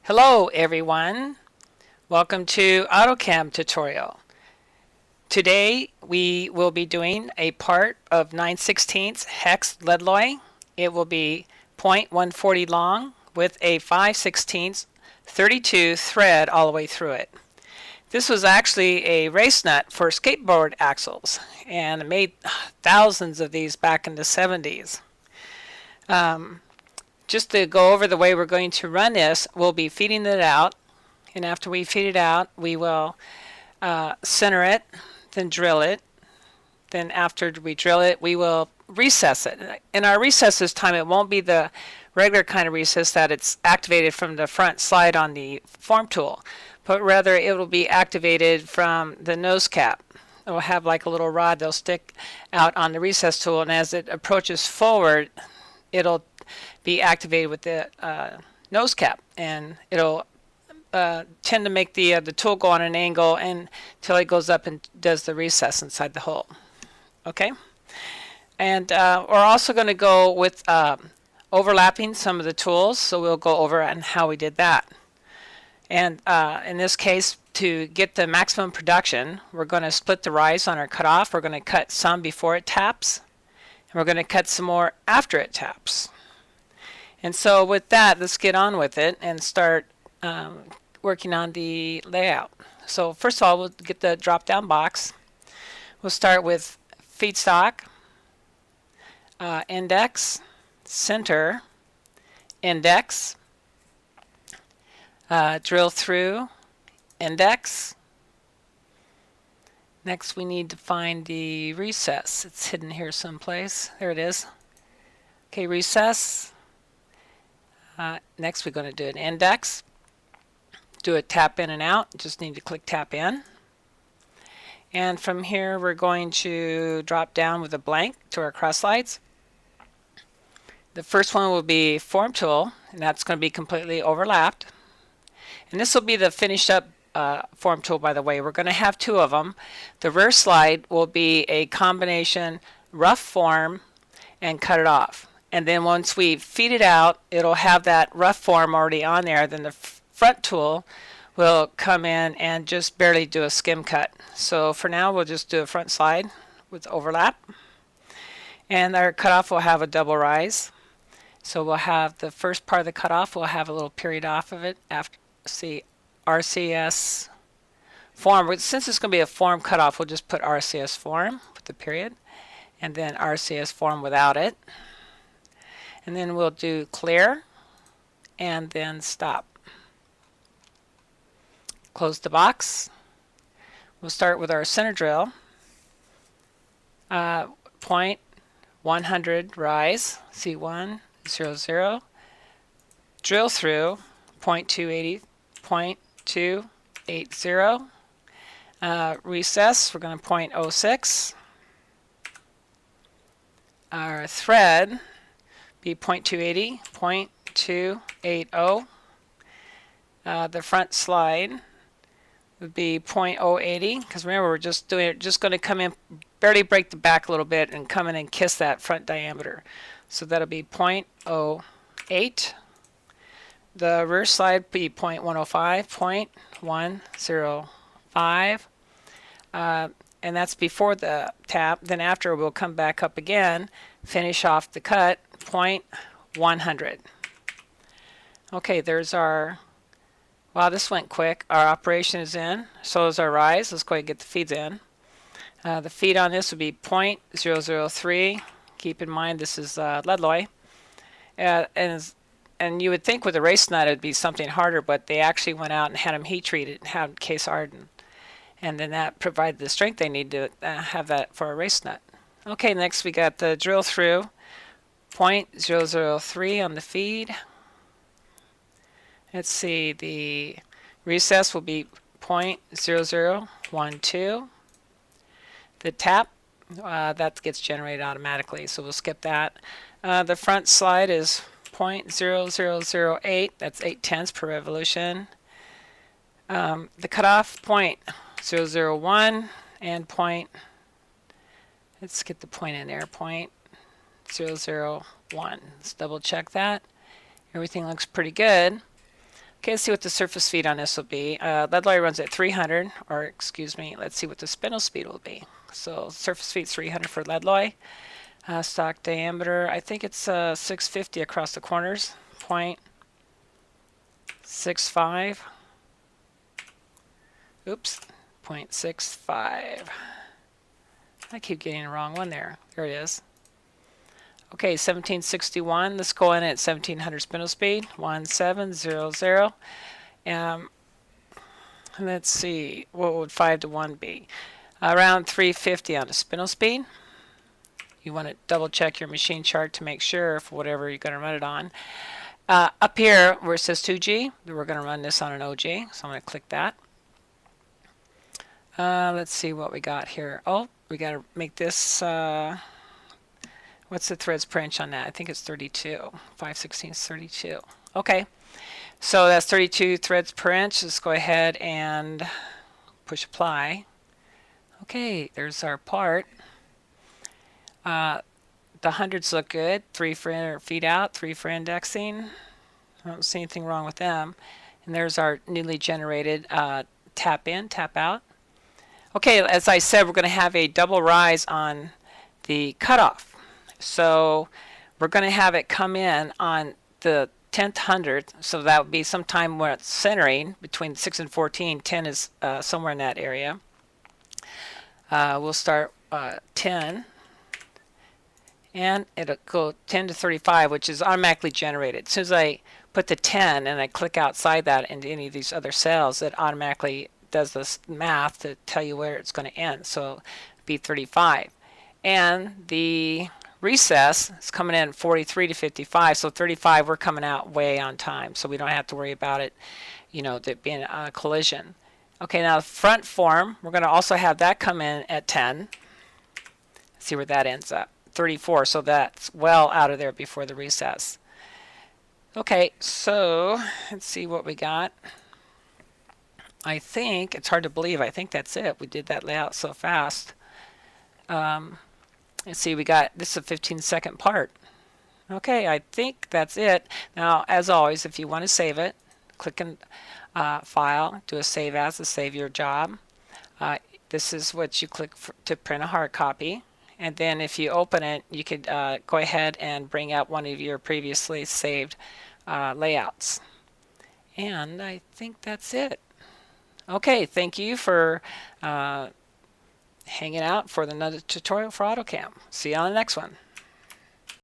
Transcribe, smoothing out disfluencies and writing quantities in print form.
Hello everyone, welcome to AutoCAM tutorial. Today we will be doing a part of 9/16 hex lead alloy. It will be 0.140 long with a 5/16 32 thread all the way through it. This was actually a race nut for skateboard axles, and I made thousands of these back in the 70s. Just to go over the way we're going to run this, we'll be feeding it out, and after we feed it out, we will center it, then drill it. Then after we drill it, we will recess it. In our recess this time, it won't be the regular kind of recess that it's activated from the front slide on the form tool, but rather it will be activated from the nose cap. It will have like a little rod that'll stick out on the recess tool, and as it approaches forward, it'll be activated with the nose cap, and it'll tend to make the tool go on an angle until it goes up and does the recess inside the hole. Okay, and we're also going to go with overlapping some of the tools, so we'll go over and how we did that. And in this case, to get the maximum production, we're going to split the rise on our cutoff. We're going to cut some before it taps, and we're going to cut some more after it taps. And so with that, let's get on with it and start working on the layout. So first of all, we'll get the drop-down box. We'll start with feedstock, index, center, index, drill through, index. Next we need to find the recess. It's hidden here someplace. There it is. Okay, recess. Next we're going to do an index, do a tap in and out. Just need to click tap in, and from here we're going to drop down with a blank to our cross slides. The first one will be form tool, and that's going to be completely overlapped, and this will be the finished up form tool. By the way, we're going to have two of them. The rear slide will be a combination rough form and cut it off. And then once we feed it out, it'll have that rough form already on there. Then the front tool will come in and just barely do a skim cut. So for now, we'll just do a front slide with overlap. And our cutoff will have a double rise. So we'll have the first part of the cutoff, we'll have a little period off of it after, see, RCS form. Since it's going to be a form cutoff, we'll just put RCS form with the period, and then RCS form without it. And then we'll do clear and then stop. Close the box. We'll start with our center drill. Point 100 rise, C1, 0, 0. Drill through, 0.280, 0.280. Recess, we're going to 0.06. Our thread, be 0.280, 0.280. The front slide would be 0.080, because remember we're just going to come in, barely break the back a little bit and come in and kiss that front diameter. So that'll be 0.08. The rear slide will be 0.105, 0.105. And that's before the tap. Then after we'll come back up again, finish off the cut, 0.100. Okay, there's our, wow, this went quick. Our operation is in, so is our rise. Let's go ahead and get the feeds in. The feed on this would be 0.003. Keep in mind this is lead alloy. And you would think with a race nut it would be something harder, but they actually went out and had them heat treated and had case hardened. And then that provided the strength they need to have that for a race nut. Okay, next we got the drill through, 0.003 on the feed. Let's see, the recess will be 0.0012. The tap, that gets generated automatically, so we'll skip that. The front slide is 0.0008, that's 0.8 per revolution. The cutoff, 0.001, and let's get the point in there, 0.001. Let's double check that. Everything looks pretty good. Okay, let's see what the surface feed on this will be. Lead alloy runs at 300, or excuse me, let's see what the spindle speed will be. So surface feed 300 for lead alloy. Stock diameter, I think it's 650 across the corners, 0.65. Oops, 0.65. I keep getting the wrong one there. There it is. Okay, 1761. Let's go in at 1700 spindle speed, 1700. And let's see, what would 5 to 1 be? Around 350 on the spindle speed. You want to double check your machine chart to make sure for whatever you're going to run it on. Up here where it says 2G, we're going to run this on an OG, so I'm going to click that. Let's see what we got here. Oh, we got to make this, what's the threads per inch on that? I think it's 32. 5/16 is 32. Okay, so that's 32 threads per inch. Let's go ahead and push apply. Okay, there's our part. The hundreds look good. 3 for feed out, 3 for indexing. I don't see anything wrong with them. And there's our newly generated tap in, tap out. Okay, as I said, we're going to have a double rise on the cutoff. So we're going to have it come in on the 10th hundredth. So that would be sometime when it's centering between 6 and 14. 10 is somewhere in that area. We'll start 10. And it'll go 10 to 35, which is automatically generated. As soon as I put the 10 and I click outside that into any of these other cells, it automatically does this math to tell you where it's going to end. So be 35. And the recess is coming in 43 to 55. So 35, we're coming out way on time. So we don't have to worry about it, you know, that being a collision. Okay, now the front form, we're going to also have that come in at 10. See where that ends up. 34, so that's well out of there before the recess. Okay, so let's see what we got. I think it's hard to believe. I think that's it. We did that layout so fast. Let's see, we got this is a 15-second part. Okay, I think that's it. Now, as always, if you want to save it, click in File, do a Save As to save your job. This is what you click for, to print a hard copy. And then if you open it, you could go ahead and bring up one of your previously saved layouts. And I think that's it. Okay, thank you for hanging out for another tutorial for AutoCAM. See you on the next one.